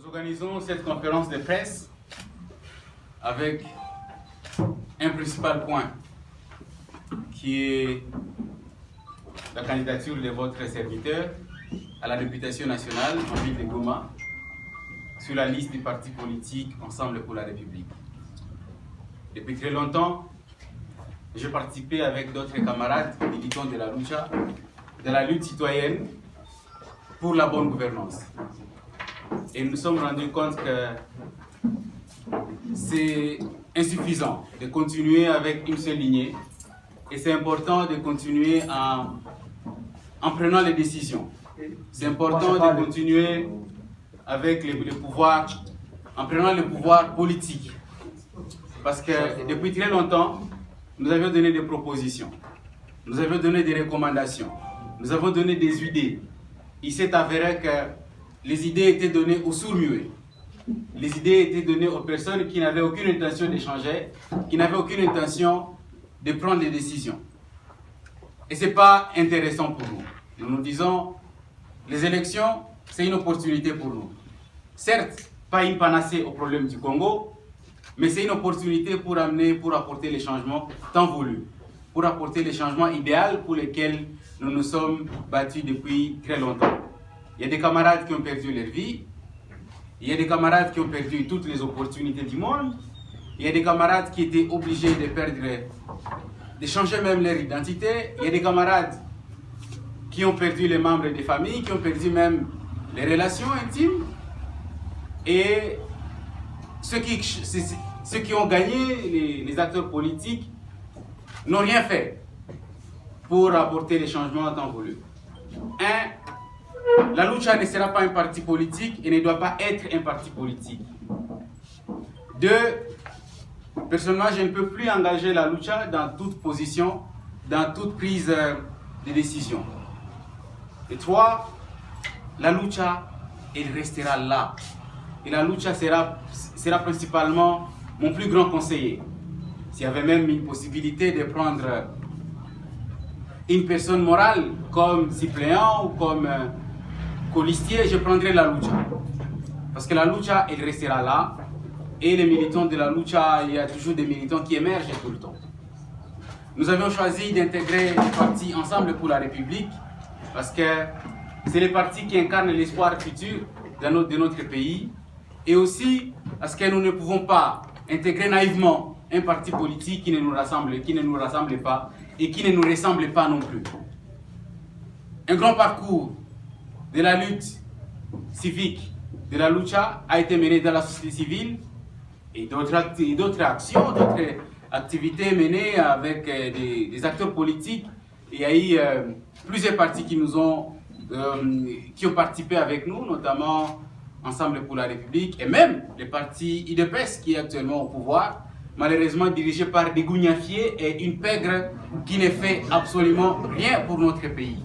organisons cette conférence de presse avec un principal point qui est la candidature de votre serviteur à la députation nationale en ville de Goma sur la liste du parti politique Ensemble pour la République. Depuis très longtemps, j'ai participé avec d'autres camarades militants de la lucha, de la lutte citoyenne pour la bonne gouvernance. Et nous nous sommes rendus compte que c'est insuffisant de continuer avec une seule lignée et c'est important de continuer en prenant les décisions. C'est important de continuer avec le pouvoir, en prenant le pouvoir politique. Parce que depuis très longtemps, nous avions donné des propositions, nous avions donné des recommandations, nous avons donné des idées. Il s'est avéré que les idées étaient données aux sourds-muets. Les idées étaient données aux personnes qui n'avaient aucune intention d'échanger, qui n'avaient aucune intention de prendre des décisions. Et ce n'est pas intéressant pour nous. Nous nous disons, les élections, c'est une opportunité pour nous. Certes, pas une panacée au problème du Congo, mais c'est une opportunité pour apporter les changements tant voulus, pour apporter les changements idéaux pour lesquels nous nous sommes battus depuis très longtemps. Il y a des camarades qui ont perdu leur vie, il y a des camarades qui ont perdu toutes les opportunités du monde, il y a des camarades qui étaient obligés de changer même leur identité, il y a des camarades qui ont perdu les membres des familles, qui ont perdu même les relations intimes, et ceux qui ont gagné, les acteurs politiques, n'ont rien fait pour apporter les changements tant voulus. La lucha ne sera pas un parti politique et ne doit pas être un parti politique. Deux, personnellement, je ne peux plus engager la lucha dans toute position, dans toute prise de décision. Et trois, la lucha, elle restera là. Et la lucha sera principalement mon plus grand conseiller. S'il y avait même une possibilité de prendre une personne morale comme suppléant ou comme colistier, je prendrai la lucha. Parce que la lucha, elle restera là. Et les militants de la lucha, il y a toujours des militants qui émergent tout le temps. Nous avions choisi d'intégrer le parti Ensemble pour la République parce que c'est le parti qui incarne l'espoir futur de notre pays. Et aussi parce que nous ne pouvons pas intégrer naïvement un parti politique qui ne nous rassemble pas et qui ne nous ressemble pas non plus. Un grand parcours de la lutte civique, de la lucha, a été mené dans la société civile et d'autres actions, d'autres activités menées avec des acteurs politiques. Il y a eu plusieurs partis qui ont participé avec nous, notamment Ensemble pour la République et même le parti IDPS qui est actuellement au pouvoir, malheureusement dirigé par des gougnafiers et une pègre qui ne fait absolument rien pour notre pays.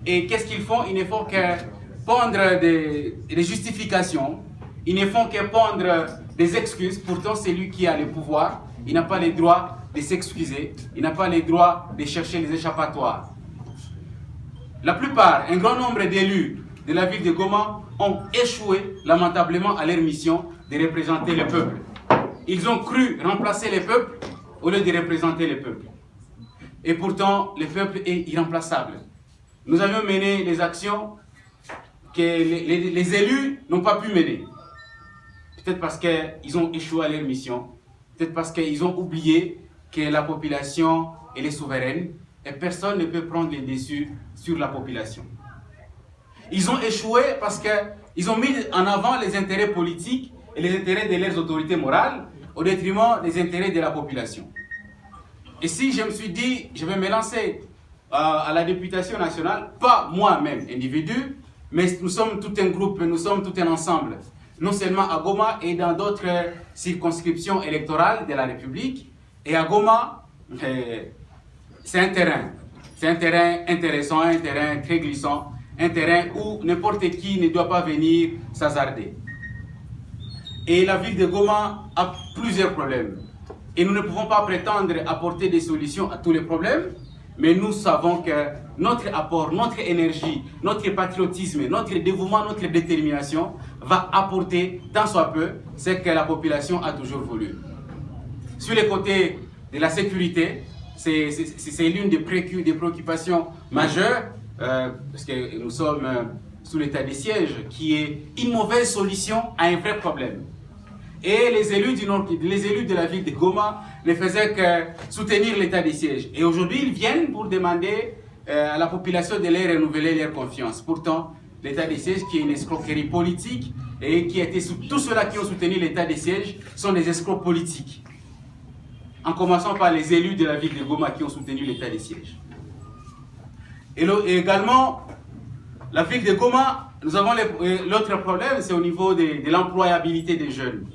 Et qu'est-ce qu'ils font? Ils ne font que pondre des justifications, ils ne font que pondre des excuses. Pourtant, c'est lui qui a le pouvoir, il n'a pas le droit de s'excuser, il n'a pas le droit de chercher les échappatoires. La plupart, un grand nombre d'élus de la ville de Goma ont échoué lamentablement à leur mission de représenter le peuple. Ils ont cru remplacer le peuple au lieu de représenter le peuple. Et pourtant, le peuple est irremplaçable. Nous avions mené les actions que les élus n'ont pas pu mener. Peut-être parce qu'ils ont échoué à leur mission. Peut-être parce qu'ils ont oublié que la population elle est souveraine et personne ne peut prendre les dessus sur la population. Ils ont échoué parce qu'ils ont mis en avant les intérêts politiques et les intérêts de leurs autorités morales au détriment des intérêts de la population. Et si je me suis dit, je vais me lancer à la députation nationale, pas moi-même, individu, mais nous sommes tout un groupe, nous sommes tout un ensemble, non seulement à Goma et dans d'autres circonscriptions électorales de la République. Et à Goma, c'est un terrain intéressant, un terrain très glissant, un terrain où n'importe qui ne doit pas venir s'hasarder. Et la ville de Goma a plusieurs problèmes. Et nous ne pouvons pas prétendre apporter des solutions à tous les problèmes, Mais nous savons que notre apport, notre énergie, notre patriotisme, notre dévouement, notre détermination va apporter, tant soit peu, ce que la population a toujours voulu. Sur les côtés de la sécurité, c'est l'une des préoccupations majeures, parce que nous sommes sous l'état de siège, qui est une mauvaise solution à un vrai problème. Et les élus de la ville de Goma ne faisaient que soutenir l'état de siège. Et aujourd'hui, ils viennent pour demander à la population de leur renouveler leur confiance. Pourtant, l'état de siège, qui est une escroquerie politique, et tous ceux-là qui ont soutenu l'état de siège sont des escrocs politiques. En commençant par les élus de la ville de Goma qui ont soutenu l'état de siège. Et également, la ville de Goma, nous avons l'autre problème, c'est au niveau de l'employabilité des jeunes.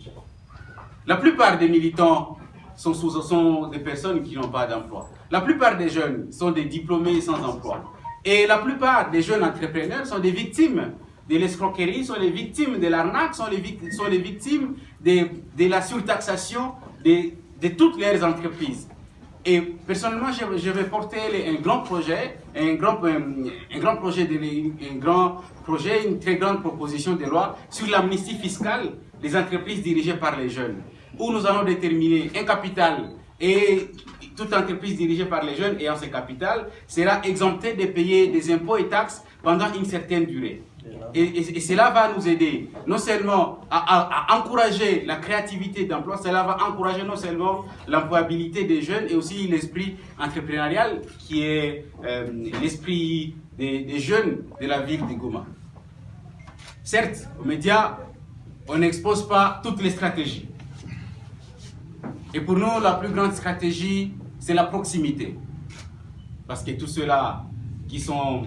La plupart des militants sont des personnes qui n'ont pas d'emploi. La plupart des jeunes sont des diplômés sans emploi. Et la plupart des jeunes entrepreneurs sont des victimes de l'escroquerie, sont les victimes de l'arnaque, sont les victimes de la surtaxation de toutes leurs entreprises. Et personnellement, je vais porter un grand projet, une très grande proposition de loi sur l'amnistie fiscale des entreprises dirigées par les jeunes, où nous allons déterminer un capital, et toute entreprise dirigée par les jeunes ayant ce capital sera exemptée de payer des impôts et taxes pendant une certaine durée. Et cela va nous aider non seulement à encourager la créativité d'emploi, cela va encourager non seulement l'employabilité des jeunes et aussi l'esprit entrepreneurial qui est l'esprit des jeunes de la ville de Goma. Certes, aux médias, on n'expose pas toutes les stratégies. Et pour nous, la plus grande stratégie, c'est la proximité. Parce que tous ceux-là qui vont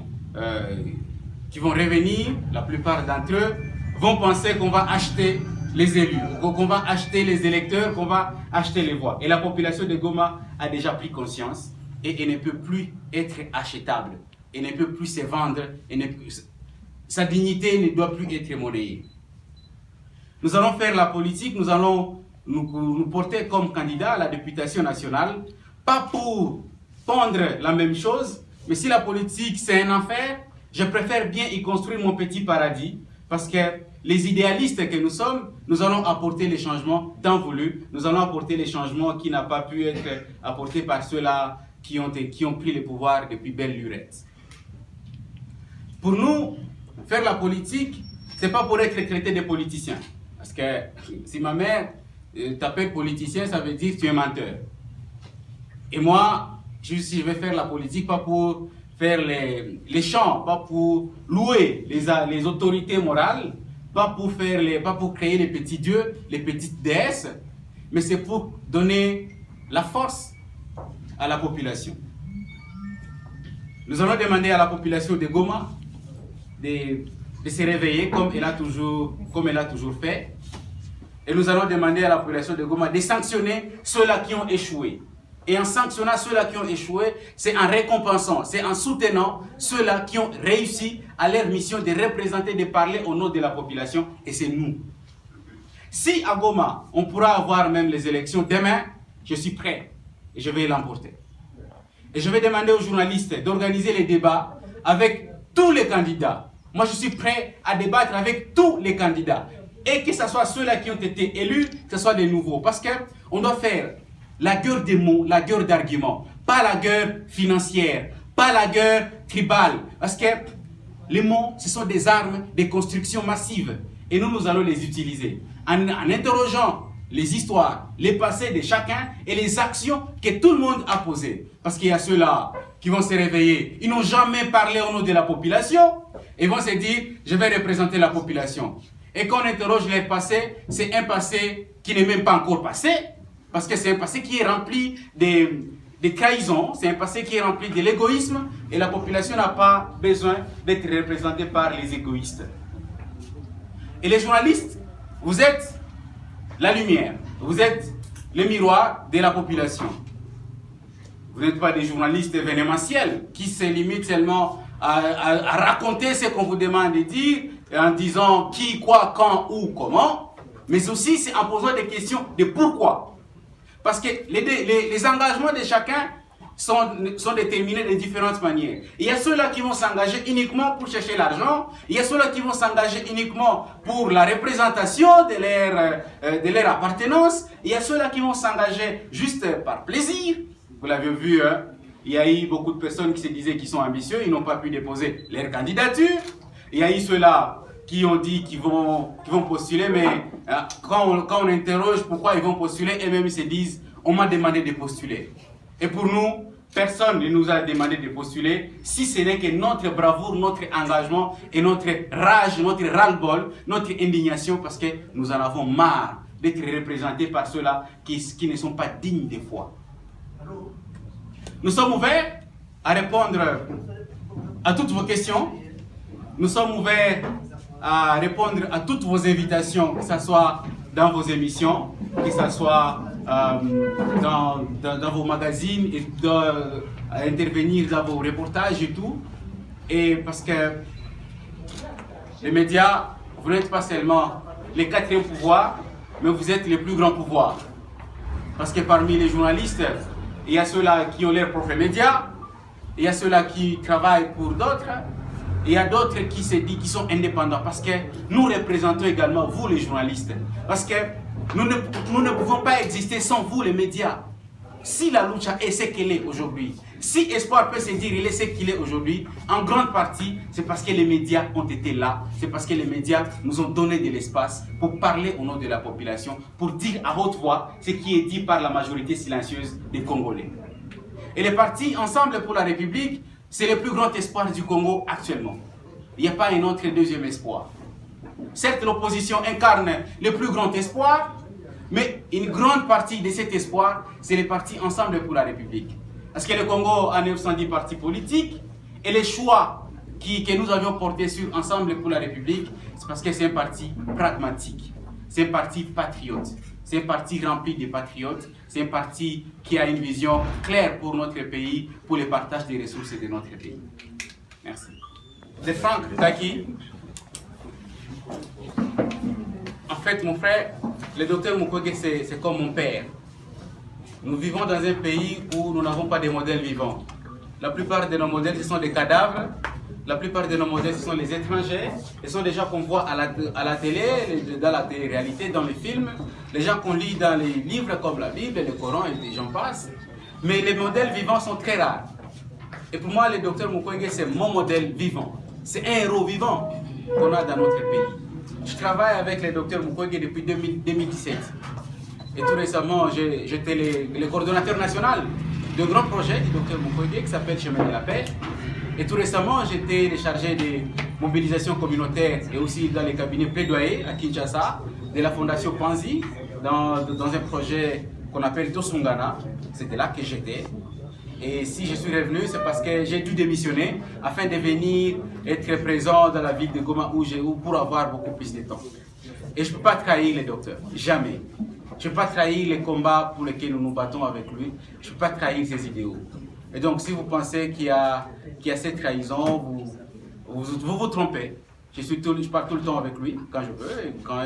revenir, la plupart d'entre eux, vont penser qu'on va acheter les élus, qu'on va acheter les électeurs, qu'on va acheter les voix. Et la population de Goma a déjà pris conscience et elle ne peut plus être achetable. Elle ne peut plus se vendre. Sa dignité ne doit plus être monnayée. Nous allons faire la politique, nous allons nous porter comme candidat à la députation nationale, pas pour pondre la même chose, mais si la politique c'est un enfer, je préfère bien y construire mon petit paradis, parce que les idéalistes que nous sommes, nous allons apporter les changements tant voulus, nous allons apporter les changements qui n'ont pas pu être apportés par ceux-là qui ont pris le pouvoir depuis belle lurette. Pour nous, faire la politique, c'est pas pour être traité de politicien. Parce que si ma mère t'appelle politicien, ça veut dire que tu es menteur. Et moi, je vais faire la politique pas pour faire les chants, pas pour louer les autorités morales, pas pour créer les petits dieux, les petites déesses, mais c'est pour donner la force à la population. Nous allons demander à la population de Goma de se réveiller comme elle a toujours fait. Et nous allons demander à la population de Goma de sanctionner ceux-là qui ont échoué. Et en sanctionnant ceux-là qui ont échoué, c'est en récompensant, c'est en soutenant ceux-là qui ont réussi à leur mission de représenter, de parler au nom de la population, et c'est nous. Si à Goma, on pourra avoir même les élections demain, je suis prêt et je vais l'emporter. Et je vais demander aux journalistes d'organiser les débats avec tous les candidats. Moi, je suis prêt à débattre avec tous les candidats. Et que ce soit ceux-là qui ont été élus, que ce soit des nouveaux. Parce qu'on doit faire la guerre des mots, la guerre d'arguments. Pas la guerre financière, pas la guerre tribale. Parce que les mots, ce sont des armes de construction massive. Et nous allons les utiliser. En interrogeant les histoires, les passés de chacun et les actions que tout le monde a posées. Parce qu'il y a ceux-là qui vont se réveiller. Ils n'ont jamais parlé au nom de la population. Ils vont se dire, je vais représenter la population. Et quand on interroge leur passé, c'est un passé qui n'est même pas encore passé, parce que c'est un passé qui est rempli de trahisons, c'est un passé qui est rempli de l'égoïsme, et la population n'a pas besoin d'être représentée par les égoïstes. Et les journalistes, vous êtes la lumière, vous êtes le miroir de la population. Vous n'êtes pas des journalistes événementiels qui se limitent seulement à raconter ce qu'on vous demande de dire, en disant qui, quoi, quand, où, comment, mais aussi c'est en posant des questions de pourquoi. Parce que les engagements de chacun sont déterminés de différentes manières. Il y a ceux-là qui vont s'engager uniquement pour chercher l'argent. Il y a ceux-là qui vont s'engager uniquement pour la représentation de leur appartenance. Il y a ceux-là qui vont s'engager juste par plaisir. Vous l'avez vu, hein? Il y a eu beaucoup de personnes qui se disaient qu'ils sont ambitieux, ils n'ont pas pu déposer leur candidature. Il y a eu ceux-là qui ont dit qu'ils vont postuler, mais quand on interroge pourquoi ils vont postuler, eux-mêmes ils se disent « on m'a demandé de postuler ». Et pour nous, personne ne nous a demandé de postuler, si ce n'est que notre bravoure, notre engagement et notre rage, notre ras-le-bol, notre indignation, parce que nous en avons marre d'être représentés par ceux-là qui ne sont pas dignes de foi. Nous sommes ouverts à répondre à toutes vos questions. Nous sommes ouverts à répondre à toutes vos invitations, que ce soit dans vos émissions, que ce soit dans vos magazines, et à intervenir dans vos reportages et tout. Et parce que les médias, vous n'êtes pas seulement les quatrièmes pouvoirs, mais vous êtes les plus grands pouvoirs. Parce que parmi les journalistes, il y a ceux-là qui ont leurs propres médias, il y a ceux-là qui travaillent pour d'autres, et il y a d'autres qui se disent qu'ils sont indépendants, parce que nous représentons également vous les journalistes, parce que nous ne pouvons pas exister sans vous les médias. Si la lucha est ce qu'elle est aujourd'hui, si Espoir peut se dire il est ce qu'il est aujourd'hui, en grande partie, c'est parce que les médias ont été là, c'est parce que les médias nous ont donné de l'espace pour parler au nom de la population, pour dire à haute voix ce qui est dit par la majorité silencieuse des Congolais. Et les partis Ensemble pour la République, c'est le plus grand espoir du Congo actuellement. Il n'y a pas un autre deuxième espoir. Certes, l'opposition incarne le plus grand espoir, mais une grande partie de cet espoir, c'est les partis Ensemble pour la République. Parce que le Congo a 910 partis politiques, et les choix que nous avions portés sur Ensemble pour la République, c'est parce que c'est un parti pragmatique, c'est un parti patriote, c'est un parti rempli de patriotes, c'est un parti qui a une vision claire pour notre pays, pour le partage des ressources de notre pays. Merci. C'est Franck Taki. En fait, mon frère, le docteur Mukwege, c'est comme mon père. Nous vivons dans un pays où nous n'avons pas de modèles vivants. La plupart de nos modèles, ce sont des cadavres. La plupart de nos modèles, ce sont les étrangers. Ce sont des gens qu'on voit à la télé, dans la télé-réalité, dans les films. Les gens qu'on lit dans les livres comme la Bible, le Coran et des gens passent. Mais les modèles vivants sont très rares. Et pour moi, le docteur Mukwege, c'est mon modèle vivant. C'est un héros vivant qu'on a dans notre pays. Je travaille avec le docteur Mukwege depuis 2017. Et tout récemment, j'étais le coordonnateur national d'un grand projet du docteur Mukwege qui s'appelle Chemin de la Paix. Et tout récemment, j'étais le chargé de mobilisation communautaire et aussi dans les cabinets plaidoyer à Kinshasa de la fondation Panzi dans un projet qu'on appelle Tosungana. C'était là que j'étais. Et si je suis revenu, c'est parce que j'ai dû démissionner afin de venir être présent dans la ville de Goma où pour avoir beaucoup plus de temps. Et je ne peux pas trahir le docteur, jamais. Je ne peux pas trahir les combats pour lesquels nous nous battons avec lui. Je ne peux pas trahir ses idéaux. Et donc, si vous pensez qu'il y a cette trahison, vous vous trompez. Je parle tout le temps avec lui, quand je veux. Et quand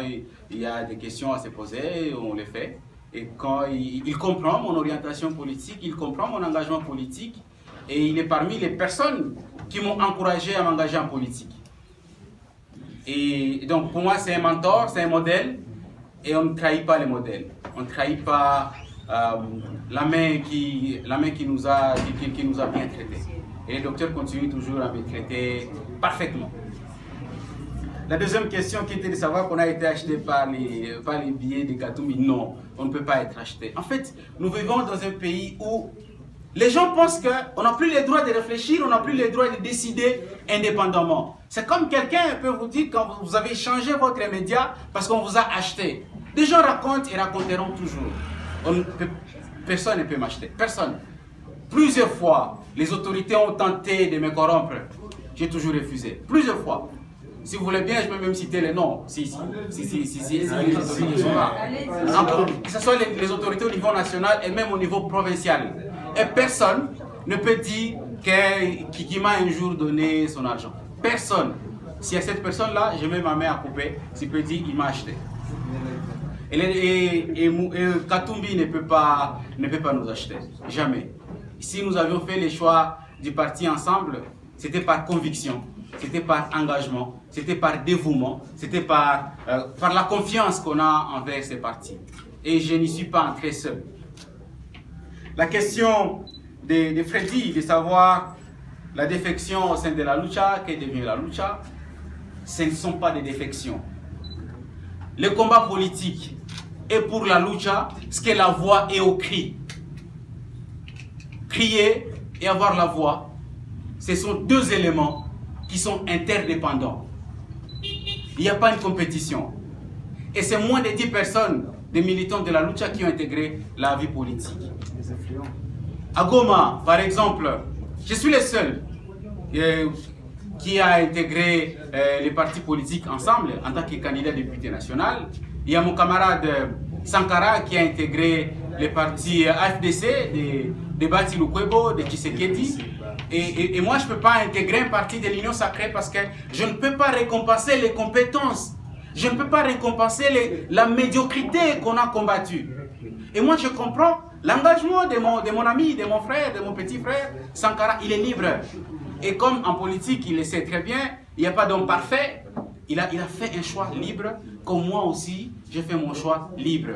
il y a des questions à se poser, on les fait. Et quand il comprend mon orientation politique, il comprend mon engagement politique. Et il est parmi les personnes qui m'ont encouragé à m'engager en politique. Et donc, pour moi, c'est un mentor, c'est un modèle. Et on ne trahit pas les modèles. On ne trahit pas la main qui nous a bien traités. Et le docteur continue toujours à me traiter parfaitement. La deuxième question qui était de savoir qu'on a été acheté par les billets de Katumbi. Non, on ne peut pas être acheté. En fait, nous vivons dans un pays où les gens pensent qu'on n'a plus le droit de réfléchir, on n'a plus le droit de décider indépendamment. C'est comme quelqu'un peut vous dire quand vous avez changé votre média parce qu'on vous a acheté. Les gens racontent et raconteront toujours. Personne ne peut m'acheter. Personne. Plusieurs fois, les autorités ont tenté de me corrompre. J'ai toujours refusé. Plusieurs fois. Si vous voulez bien, je peux même citer les noms. Si les autorités sont là. Que ce soit les autorités au niveau national et même au niveau provincial. Et personne ne peut dire qui m'a un jour donné son argent. Personne. Si à cette personne-là, je mets ma main à couper, il peut dire il m'a acheté. Et Katumbi ne peut pas nous acheter. Jamais. si nous avions fait les choix du parti ensemble, c'était par conviction, c'était par engagement, c'était par dévouement, c'était par la confiance qu'on a envers ces partis. Et je n'y suis pas entré seul. La question de Freddy, de savoir la défection au sein de la lucha, qu'est devenue la lucha, ce ne sont pas des défections. Le combat politique est pour la lucha ce que la voix est au cri. Crier et avoir la voix, ce sont deux éléments qui sont interdépendants. Il n'y a pas une compétition. Et c'est moins de 10 personnes, des militants de la lucha, qui ont intégré la vie politique. À Goma, par exemple, je suis le seul qui a intégré les partis politiques ensemble en tant que candidat député national. Il y a mon camarade Sankara qui a intégré les partis AFDC, de Bati Lukwebo, de Tshisekedi. Et moi, je ne peux pas intégrer un parti de l'Union Sacrée parce que je ne peux pas récompenser les compétences. Je ne peux pas récompenser la médiocrité qu'on a combattue. Et moi, je comprends l'engagement de mon ami, de mon frère, de mon petit frère. Sankara, il est libre. Et comme en politique, il le sait très bien, il n'y a pas d'homme parfait. Il a fait un choix libre, comme moi aussi, j'ai fait mon choix libre.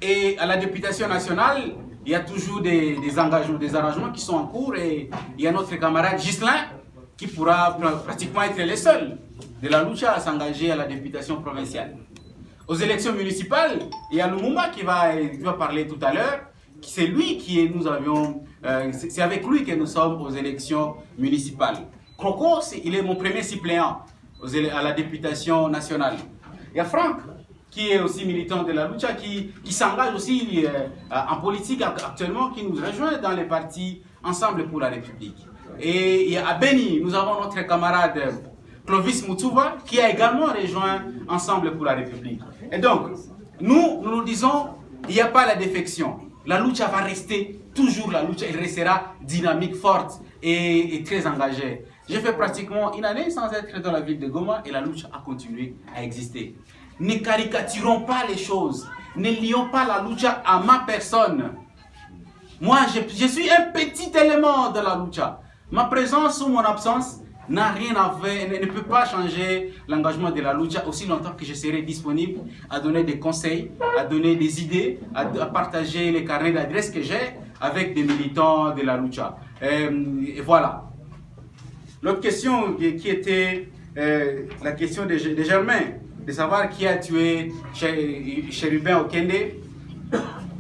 Et à la députation nationale, il y a toujours des engagements, des arrangements qui sont en cours. Et il y a notre camarade Ghislain qui pourra pratiquement être le seul de la lucha à s'engager à la députation provinciale. Aux élections municipales, il y a Lumumba qui va parler tout à l'heure. C'est lui c'est avec lui que nous sommes aux élections municipales. Croco, il est mon premier suppléant à la députation nationale. Il y a Franck, qui est aussi militant de la lucha, qui s'engage aussi en politique actuellement, qui nous rejoint dans les partis Ensemble pour la République. Et il y a à Beni, nous avons notre camarade Clovis Mutuba, qui a également rejoint Ensemble pour la République. Et donc, nous disons, il n'y a pas la défection. La lucha va rester toujours la lucha, elle restera dynamique, forte et très engagée. J'ai fait pratiquement une année sans être dans la ville de Goma et la lucha a continué à exister. Ne caricaturons pas les choses, ne lions pas la lucha à ma personne. Moi, je suis un petit élément de la lucha. Ma présence ou mon absence n'a rien à faire, ne peut pas changer l'engagement de la lucha aussi longtemps que je serai disponible à donner des conseils, à donner des idées, à partager les carnets d'adresses que j'ai avec des militants de la lucha. Et voilà. L'autre question qui était la question de Germain, de savoir qui a tué Chérubin Okende.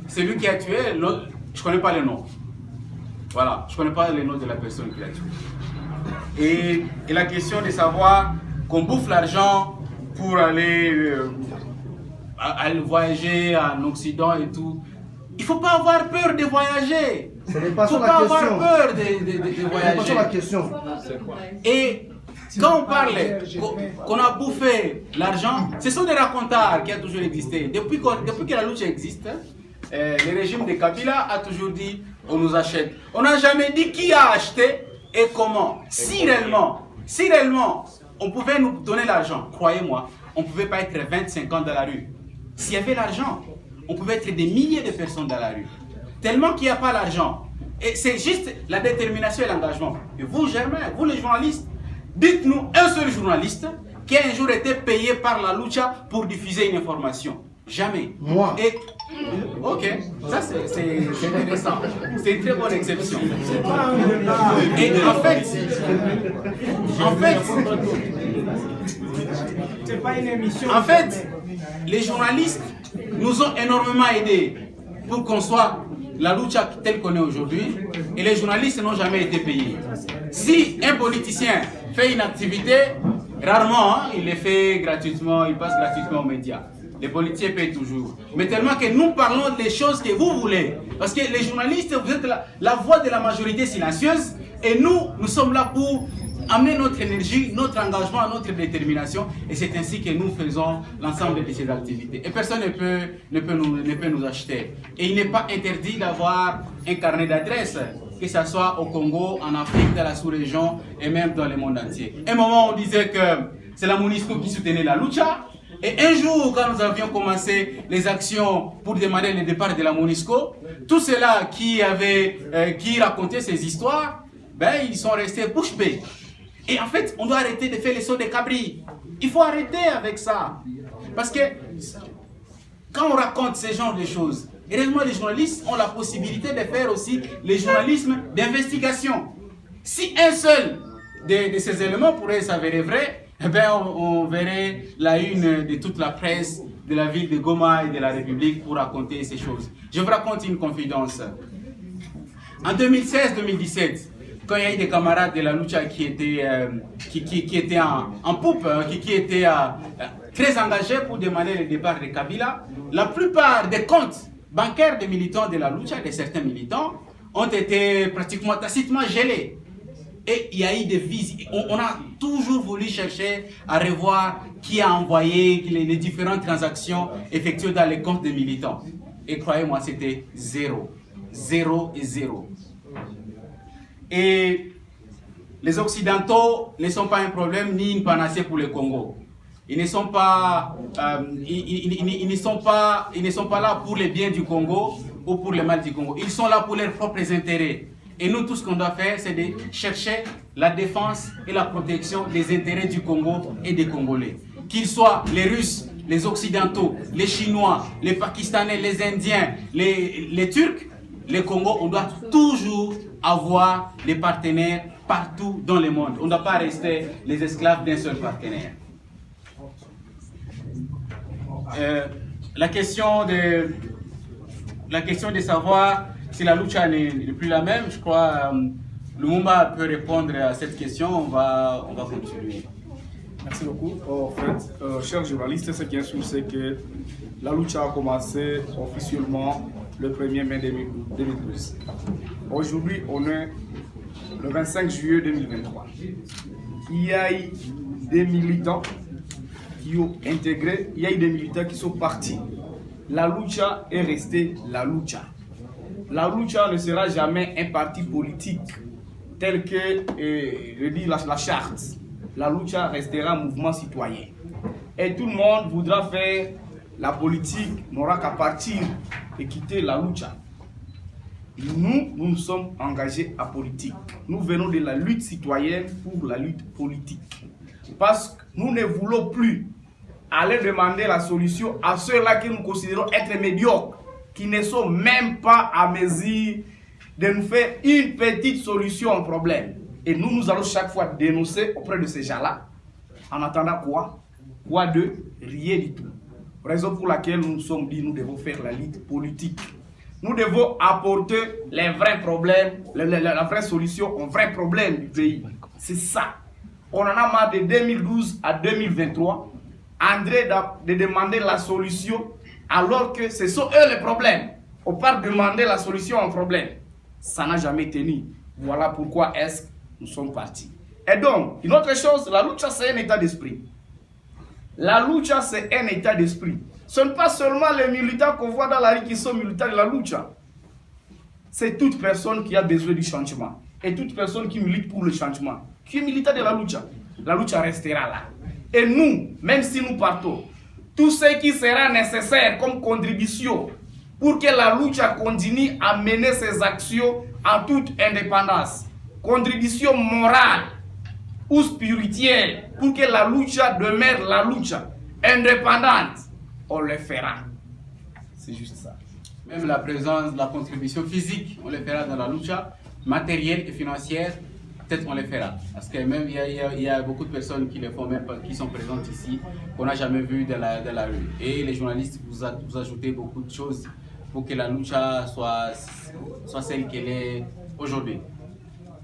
C'est lui qui a tué, l'autre, je ne connais pas le nom. Voilà, je ne connais pas le nom de la personne qui l'a tué. Et la question de savoir qu'on bouffe l'argent pour aller voyager en Occident et tout. Il ne faut pas avoir peur de voyager. Il ne faut pas avoir peur de voyager. C'est la question. Et quand on parle qu'on a bouffé l'argent, ce sont des racontards qui ont toujours existé. Depuis que la lucha existe, le régime de Kabila a toujours dit on nous achète. On n'a jamais dit qui a acheté et comment. Si réellement on pouvait nous donner l'argent, croyez-moi, on ne pouvait pas être 25 ans dans la rue. S'il y avait l'argent, on pouvait être des milliers de personnes dans la rue. Tellement qu'il n'y a pas l'argent. Et c'est juste la détermination et l'engagement. Et vous, Germain, vous les journalistes, dites-nous un seul journaliste qui a un jour été payé par la lucha pour diffuser une information. Jamais. Moi. Et, ok, ça c'est intéressant. C'est une très bonne exception. Et en fait, les journalistes nous ont énormément aidés pour qu'on soit la lucha telle qu'on est aujourd'hui. Et les journalistes n'ont jamais été payés. Si un politicien fait une activité, rarement, il le fait gratuitement, il passe gratuitement aux médias. Les politiciens payent toujours. Mais tellement que nous parlons des choses que vous voulez. Parce que les journalistes, vous êtes la voix de la majorité silencieuse. Et nous sommes là pour amener notre énergie, notre engagement, notre détermination. Et c'est ainsi que nous faisons l'ensemble de ces activités. Et personne ne peut nous acheter. Et il n'est pas interdit d'avoir un carnet d'adresses, que ce soit au Congo, en Afrique, dans la sous-région et même dans le monde entier. À un moment, on disait que c'est la MONUSCO qui soutenait la lucha. Et un jour, quand nous avions commencé les actions pour demander le départ de la MONUSCO, tous ceux-là qui racontaient ces histoires, ben, ils sont restés bouche bée. Et en fait, on doit arrêter de faire les sauts de cabri. Il faut arrêter avec ça. Parce que quand on raconte ce genre de choses, heureusement, les journalistes ont la possibilité de faire aussi le journalisme d'investigation. Si un seul de ces éléments pourrait s'avérer vrai, eh bien, on verrait la une de toute la presse de la ville de Goma et de la République pour raconter ces choses. Je vous raconte une confidence. En 2016-2017, quand il y a eu des camarades de la lucha qui étaient en poupe, qui étaient très engagés pour demander le départ de Kabila, la plupart des comptes bancaires des militants de la lucha, de certains militants, ont été pratiquement tacitement gelés. Et il y a eu des visites. On a toujours voulu chercher à revoir qui a envoyé les différentes transactions effectuées dans les comptes des militants. Et croyez-moi, c'était zéro. Zéro et zéro. Et les Occidentaux ne sont pas un problème ni une panacée pour le Congo. Ils ne sont pas là pour le bien du Congo ou pour le mal du Congo. Ils sont là pour leurs propres intérêts. Et nous, tout ce qu'on doit faire, c'est de chercher la défense et la protection des intérêts du Congo et des Congolais. Qu'ils soient les Russes, les Occidentaux, les Chinois, les Pakistanais, les Indiens, les Turcs, les Congo, on doit toujours avoir des partenaires partout dans le monde. On ne doit pas rester les esclaves d'un seul partenaire. La question de savoir si la lucha n'est plus la même, je crois Lumumba peut répondre à cette question. On va continuer. Merci beaucoup. En fait, chers journalistes, ce qui est sûr, c'est que la lucha a commencé officiellement le 1er mai 2012. Aujourd'hui, on est le 25 juillet 2023. Il y a eu des militants qui ont intégré, il y a eu des militants qui sont partis. La lucha est restée la lucha. La lucha ne sera jamais un parti politique tel que le dit la charte. La lucha restera un mouvement citoyen. Et tout le monde voudra faire la politique, n'aura qu'à partir et quitter la lucha. Nous sommes engagés à politique. Nous venons de la lutte citoyenne pour la lutte politique. Parce que nous ne voulons plus aller demander la solution à ceux-là que nous considérons être médiocres, qui ne sont même pas à mesure de nous faire une petite solution au problème. Et nous allons chaque fois dénoncer auprès de ces gens-là. En attendant quoi? Quoi de? Rien du tout. Raison pour laquelle nous nous sommes dit nous devons faire la lutte politique. Nous devons apporter les vrais problèmes, la vraie solution aux vrais problèmes du pays. C'est ça. On en a marre de 2012 à 2023. André de demander la solution alors que ce sont eux les problèmes. On part demander la solution au problème. Ça n'a jamais tenu. Voilà pourquoi est-ce que nous sommes partis. Et donc, une autre chose, la lucha c'est un état d'esprit. La lucha c'est un état d'esprit. Ce n'est pas seulement les militants qu'on voit dans la rue qui sont militants de la lucha. C'est toute personne qui a besoin du changement. Et toute personne qui milite pour le changement. Qui est militant de la lucha restera là. Et nous, même si nous partons, tout ce qui sera nécessaire comme contribution pour que la lucha continue à mener ses actions en toute indépendance, contribution morale ou spirituelle pour que la lucha demeure la lucha indépendante, on le fera. C'est juste ça. Même la présence, la contribution physique, on le fera dans la lucha, matérielle et financière, peut-être on le fera. Parce que même il y a beaucoup de personnes qui le font, même qui sont présentes ici, qu'on n'a jamais vues dans la rue. Et les journalistes, vous ajoutez beaucoup de choses pour que la lucha soit celle qu'elle est aujourd'hui.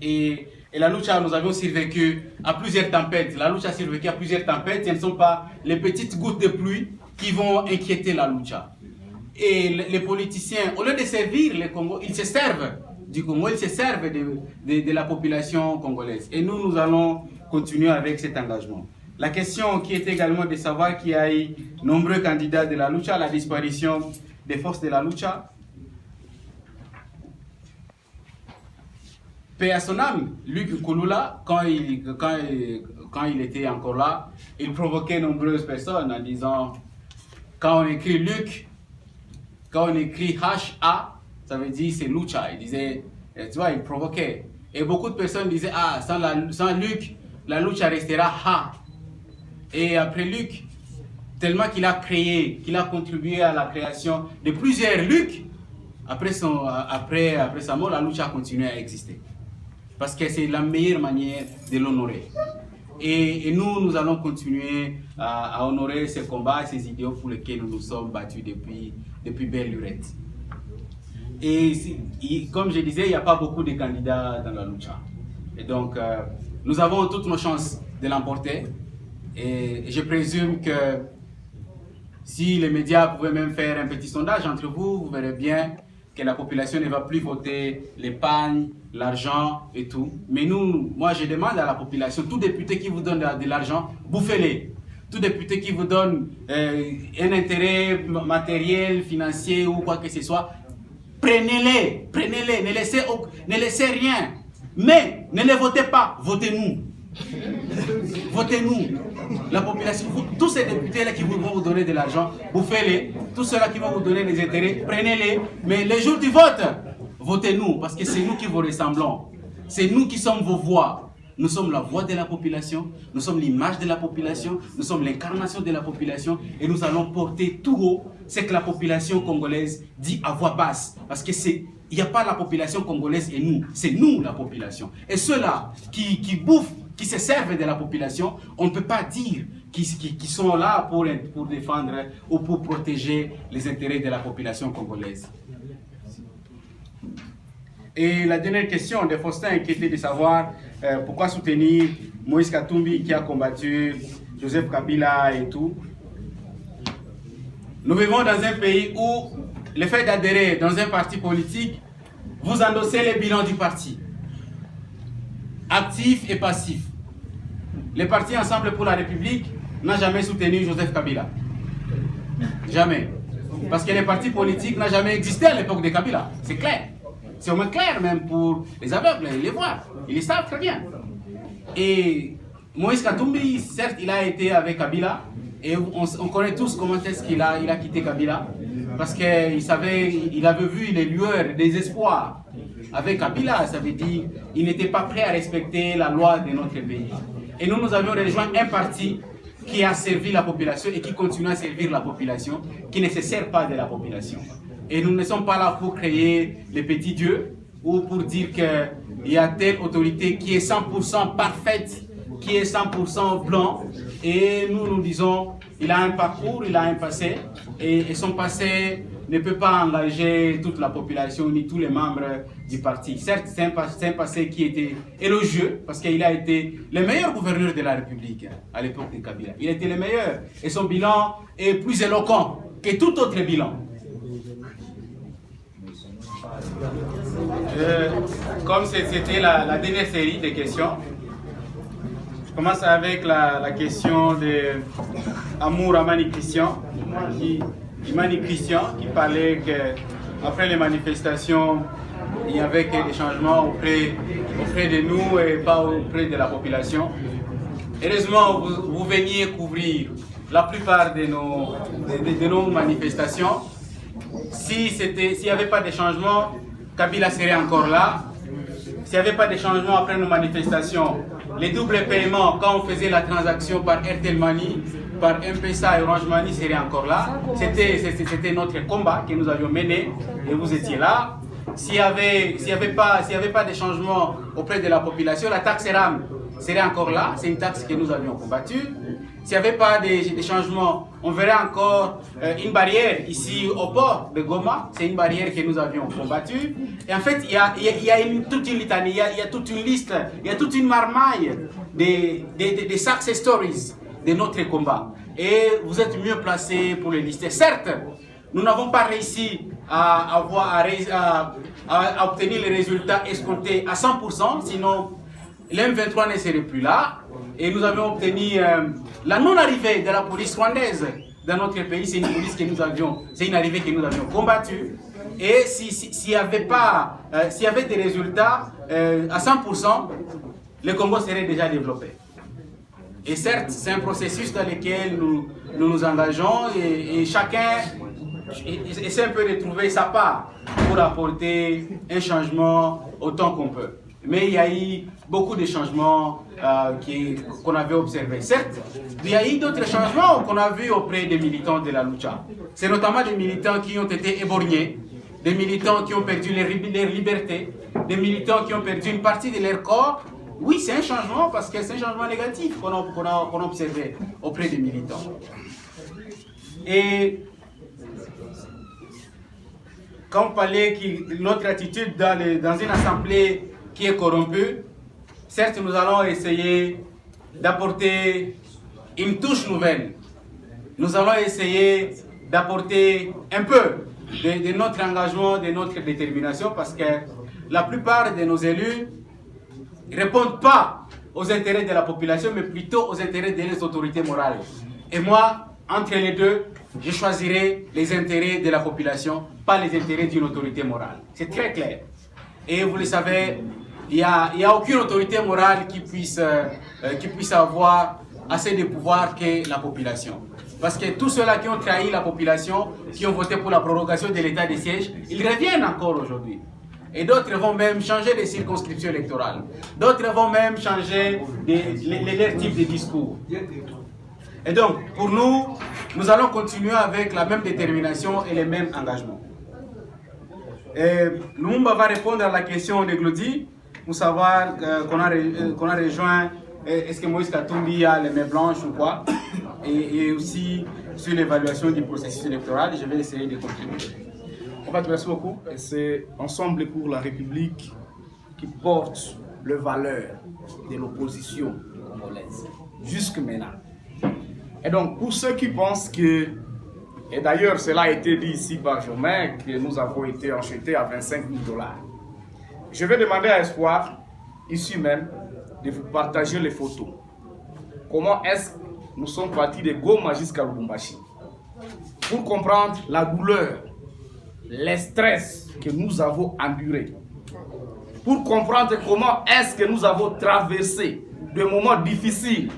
Et la lucha, nous avions survécu à plusieurs tempêtes. La lucha a survécu à plusieurs tempêtes. Ce ne sont pas les petites gouttes de pluie qui vont inquiéter la lucha. Et les politiciens, au lieu de servir le Congo, ils se servent du Congo, ils se servent de la population congolaise. Et nous allons continuer avec cet engagement. La question qui est également de savoir qu'il y a eu nombreux candidats de la lucha, la disparition des forces de la lucha. paix à son âme, Luc Nkouloula, quand il était encore là, il provoquait nombreuses personnes en disant, quand on écrit Luc, quand on écrit H-A, ça veut dire c'est Lucha. Il disait, tu vois, il provoquait. Et beaucoup de personnes disaient, ah, sans Luc, la Lucha restera Ha. Et après Luc, tellement qu'il a créé, qu'il a contribué à la création de plusieurs Luc, après sa mort, la Lucha a continué à exister. Parce que c'est la meilleure manière de l'honorer. Et nous allons continuer à honorer ces combats, ces idéaux pour lesquels nous nous sommes battus depuis belle lurette. Et comme je disais, il n'y a pas beaucoup de candidats dans la lucha. Et donc, nous avons toutes nos chances de l'emporter. Et je présume que si les médias pouvaient même faire un petit sondage entre vous, vous verrez bien que la population ne va plus voter l'épargne, l'argent et tout. Mais moi je demande à la population, tout député qui vous donne de l'argent, bouffez-les. Tout député qui vous donne un intérêt matériel, financier ou quoi que ce soit, prenez-les, ne laissez rien. Mais ne les votez pas, votez-nous. Votez-nous. La population, tous ces députés-là qui vont vous donner de l'argent, bouffez-les. Tous ceux-là qui vont vous donner des intérêts, prenez-les. Mais les jours du vote, votez-nous, parce que c'est nous qui vous ressemblons. C'est nous qui sommes vos voix. Nous sommes la voix de la population, nous sommes l'image de la population, nous sommes l'incarnation de la population et nous allons porter tout haut ce que la population congolaise dit à voix basse. Parce que il n'y a pas la population congolaise et nous, c'est nous la population. Et ceux-là qui bouffent, qui se servent de la population, on ne peut pas dire qu'ils sont là pour défendre ou pour protéger les intérêts de la population congolaise. Et la dernière question de Faustin qui était de savoir pourquoi soutenir Moïse Katumbi qui a combattu Joseph Kabila et tout. Nous vivons dans un pays où le fait d'adhérer dans un parti politique, vous endossez les bilans du parti, actif et passif. Le parti Ensemble pour la République n'a jamais soutenu Joseph Kabila. Jamais. Parce que le parti politique n'a jamais existé à l'époque de Kabila. C'est clair. C'est au moins clair même pour les aveugles, les voir. Ils le savent très bien. Et Moïse Katumbi, certes, il a été avec Kabila. Et on connaît tous comment est-ce qu'il a quitté Kabila. Parce qu'il avait vu les lueurs des espoirs. Avec Kabila, ça veut dire qu'il n'était pas prêt à respecter la loi de notre pays. Et nous avions rejoint un parti qui a servi la population et qui continue à servir la population, qui ne se sert pas de la population. Et nous ne sommes pas là pour créer les petits dieux ou pour dire qu'il y a telle autorité qui est 100% parfaite, qui est 100% blanc. Et nous disons, il a un parcours, il a un passé. Et son passé ne peut pas engager toute la population ni tous les membres du parti. Certes, c'est un passé qui était élogieux parce qu'il a été le meilleur gouverneur de la République à l'époque de Kabila. Il était le meilleur. Et son bilan est plus éloquent que tout autre bilan. Comme c'était la dernière série de questions, je commence avec la question de Amour Amani Christian, qui parlait qu'après les manifestations, il y avait des changements auprès de nous et pas auprès de la population. Heureusement, vous veniez couvrir la plupart de nos manifestations. S'il n'y avait pas de changement, Kabila serait encore là. S'il n'y avait pas de changement après nos manifestations, les doubles paiements, quand on faisait la transaction par Airtel Money, par M-Pesa et Orange Money, seraient encore là. C'était notre combat que nous avions mené et vous étiez là. S'il n'y avait pas de changement auprès de la population, la taxe RAM serait encore là. C'est une taxe que nous avions combattue. S'il n'y avait pas de changement, on verrait encore une barrière ici au port de Goma. C'est une barrière que nous avions combattue. Et en fait, il y a toute une litanie, il y a toute une liste, il y a toute une marmaille des success stories de notre combat. Et vous êtes mieux placés pour les lister. Certes, nous n'avons pas réussi à obtenir les résultats escomptés à 100%, sinon l'M23 ne serait plus là. Et nous avions obtenu la non-arrivée de la police rwandaise dans notre pays. C'est une arrivée que nous avions combattue. Et s'il y avait des résultats à 100%, le Congo serait déjà développé. Et certes, c'est un processus dans lequel nous engageons et chacun essaie un peu de trouver sa part pour apporter un changement autant qu'on peut. Mais il y a eu beaucoup de changements qu'on avait observés. Certes, il y a eu d'autres changements qu'on a vus auprès des militants de la lucha. C'est notamment des militants qui ont été éborgnés, des militants qui ont perdu leur liberté, des militants qui ont perdu une partie de leur corps. Oui, c'est un changement parce que c'est un changement négatif qu'on a observé auprès des militants. Et quand on parlait de notre attitude dans une assemblée qui est corrompue, certes, nous allons essayer d'apporter une touche nouvelle. Nous allons essayer d'apporter un peu de notre engagement, de notre détermination, parce que la plupart de nos élus ne répondent pas aux intérêts de la population, mais plutôt aux intérêts des autorités morales. Et moi, entre les deux, je choisirai les intérêts de la population, pas les intérêts d'une autorité morale. C'est très clair. Et vous le savez, il n'y a aucune autorité morale qui puisse avoir assez de pouvoir que la population. Parce que tous ceux-là qui ont trahi la population, qui ont voté pour la prorogation de l'état de siège, ils reviennent encore aujourd'hui. Et d'autres vont même changer de circonscription électorale. D'autres vont même changer leur type de discours. Et donc, pour nous, nous allons continuer avec la même détermination et les mêmes engagements. Lumumba va répondre à la question de Glody, pour savoir qu'on a rejoint, est-ce que Moïse Katumbi a les mains blanches ou quoi, et aussi sur l'évaluation du processus électoral. Je vais essayer de contribuer. En fait, merci beaucoup. C'est Ensemble pour la République qui porte les valeurs de l'opposition congolaise, jusque maintenant. Et donc, pour ceux qui pensent que, et d'ailleurs cela a été dit ici par Germain, que nous avons été achetés à 25 000 $, je vais demander à Espoir, ici même, de vous partager les photos. Comment est-ce que nous sommes partis de Goma jusqu'à Lubumbashi, pour comprendre la douleur, les stress que nous avons endurés, pour comprendre comment est-ce que nous avons traversé des moments difficiles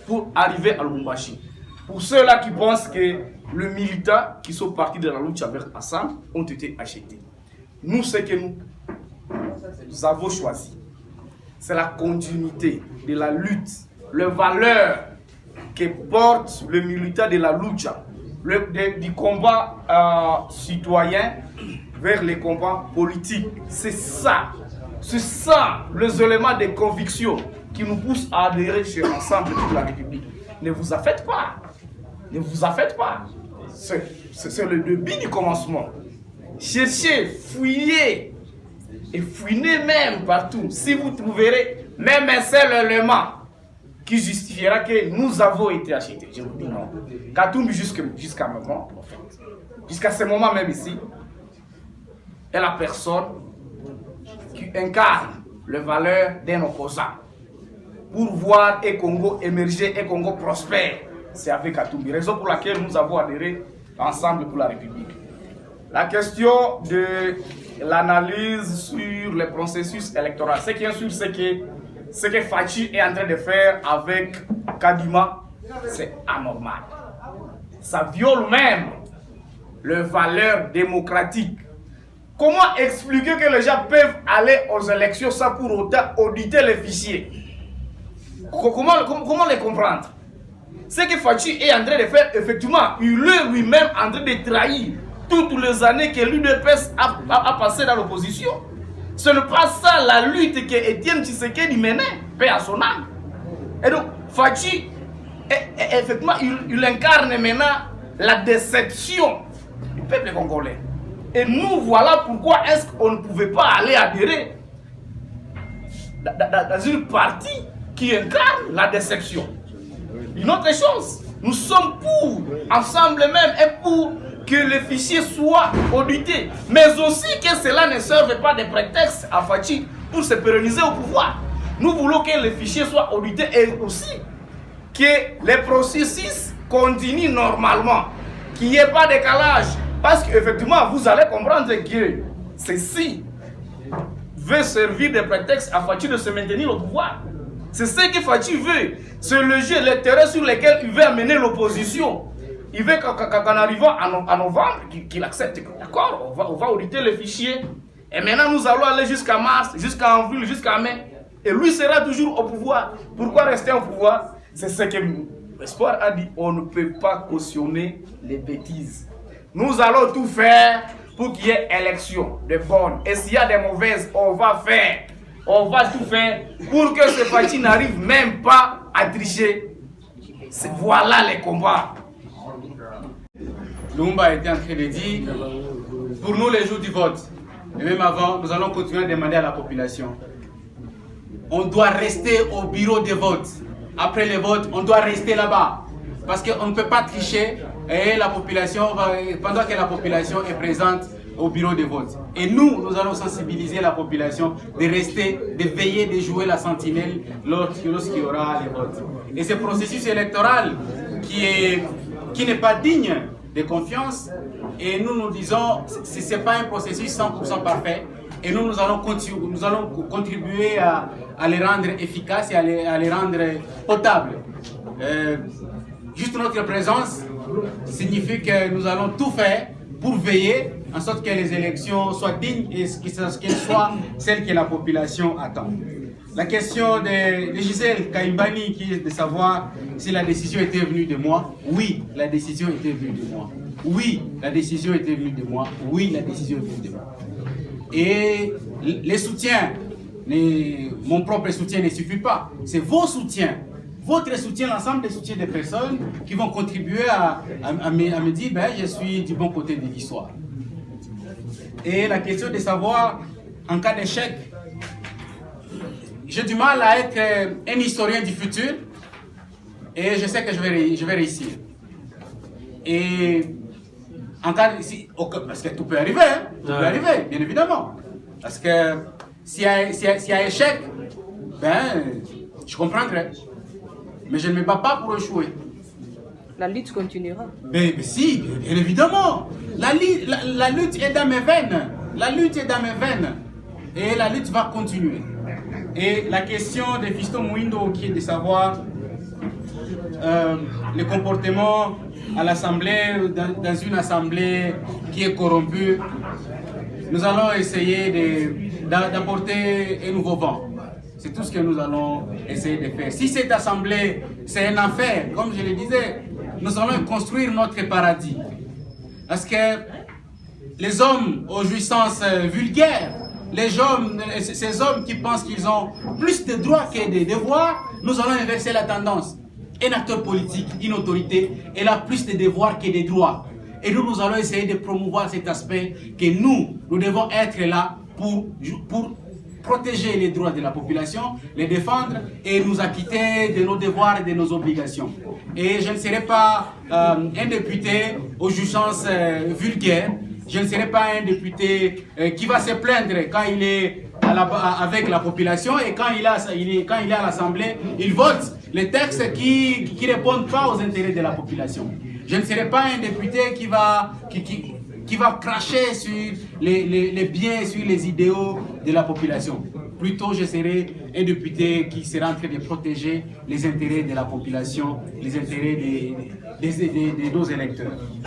pour arriver à Lubumbashi. Pour ceux-là qui pensent que les militants qui sont partis de la lutte avec Assam ont été achetés. Nous, ce que nous avons choisi, c'est la continuité de la lutte, les valeurs que porte le militant de la lucha, du combat citoyen vers les combats politiques. C'est ça les éléments de conviction qui nous poussent à adhérer chez Ensemble pour la République. Ne vous affaites pas. Ne vous affaites pas. C'est le début du commencement. Cherchez, fouillez et fouinez même partout. Si vous trouverez même un seul élément qui justifiera que nous avons été achetés. Je vous dis non. Katumbi jusqu'à maintenant, en fait, jusqu'à ce moment même ici, est la personne qui incarne les valeurs d'un opposant. Pour voir un Congo émerger, un Congo prospère, c'est avec Katumbi. Raison pour laquelle nous avons adhéré Ensemble pour la République. La question de l'analyse sur le processus électoral. Ce qui est sûr, c'est que ce que Fachi est en train de faire avec Kadima, c'est anormal. Ça viole même les valeurs démocratiques. Comment expliquer que les gens peuvent aller aux élections sans pour autant auditer les fichiers? Comment les comprendre? Ce que Fachi est en train de faire, effectivement, il est lui-même en train de trahir toutes les années que l'UDPS a passé dans l'opposition. Ce n'est pas ça la lutte que Étienne Tshisekedi menait, paix à son âme. Et donc, Fachi, effectivement, il incarne maintenant la déception du peuple congolais. Et nous, voilà pourquoi est-ce qu'on ne pouvait pas aller adhérer dans une partie qui incarne la déception. Une autre chose, nous sommes pour, ensemble même, et pour que les fichiers soient audités, mais aussi que cela ne serve pas de prétexte à Fachi pour se pérenniser au pouvoir. Nous voulons que les fichiers soient audités et aussi que les processus continuent normalement, qu'il n'y ait pas de décalage Parce qu'effectivement, vous allez comprendre que ceci veut servir de prétexte à Fachi de se maintenir au pouvoir. C'est ce que Fachi veut. C'est le jeu, les terrains sur lesquels il veut amener l'opposition. Il veut qu'en arrivant à novembre, qu'il accepte. D'accord, on va auditer les fichiers. Et maintenant, nous allons aller jusqu'à mars, jusqu'à avril, jusqu'à mai. Et lui sera toujours au pouvoir. Pourquoi rester au pouvoir? C'est ce que l'Espoir a dit. On ne peut pas cautionner les bêtises. Nous allons tout faire pour qu'il y ait élection de bonnes. Et s'il y a des mauvaises, on va tout faire pour que ce parti n'arrive même pas à tricher. Voilà les combats. Lumumba était en train de dire, pour nous les jours du vote, et même avant, nous allons continuer à demander à la population. On doit rester au bureau de vote. Après les votes, on doit rester là-bas. Parce qu'on ne peut pas tricher et la population pendant que la population est présente au bureau de vote. Et nous allons sensibiliser la population de rester, de veiller, de jouer la sentinelle lorsqu'il y aura les votes. Et ce processus électoral qui n'est pas digne de confiance, et nous disons que ce n'est pas un processus 100% parfait, et nous allons contribuer à les rendre efficaces et à les rendre potables. Juste notre présence signifie que nous allons tout faire pour veiller en sorte que les élections soient dignes et qu'elles soient celles que la population attend. La question de Gisèle Kaimbani qui est de savoir si la décision était venue de moi. Oui, la décision était venue de moi. Oui, la décision était venue de moi. Oui, la décision est venue de moi. Et les soutiens, mon propre soutien ne suffit pas. C'est vos soutiens, votre soutien, l'ensemble des soutiens des personnes qui vont contribuer à me dire ben, je suis du bon côté de l'histoire. Et la question de savoir, en cas d'échec, j'ai du mal à être un historien du futur et je sais que je vais réussir. Et en cas parce que tout peut arriver, hein, tout peut arriver, bien évidemment. Parce que s'il y a échec, ben, je comprendrai. Mais je ne me bats pas pour échouer. La lutte continuera. Mais si, bien évidemment. La lutte est dans mes veines. La lutte est dans mes veines. Et la lutte va continuer. Et la question de Fiston Mouindo qui est de savoir le comportement à l'Assemblée, dans une Assemblée qui est corrompue, nous allons essayer d'apporter un nouveau vent. C'est tout ce que nous allons essayer de faire. Si cette Assemblée, c'est un enfer, comme je le disais, nous allons construire notre paradis. Parce que les hommes aux jouissances vulgaires, ces hommes qui pensent qu'ils ont plus de droits que de devoirs, nous allons inverser la tendance. Un acteur politique, une autorité, elle a plus de devoirs que de droits. Et nous allons essayer de promouvoir cet aspect que nous devons être là pour protéger les droits de la population, les défendre et nous acquitter de nos devoirs et de nos obligations. Et je ne serai pas un député aux jouissances vulgaires. Je ne serai pas un député qui va se plaindre quand il est avec la population et quand il est à l'Assemblée, il vote les textes qui ne répondent pas aux intérêts de la population. Je ne serai pas un député qui va cracher sur les biens, sur les idéaux de la population. Plutôt, je serai un député qui sera en train de protéger les intérêts de la population, les intérêts de nos électeurs.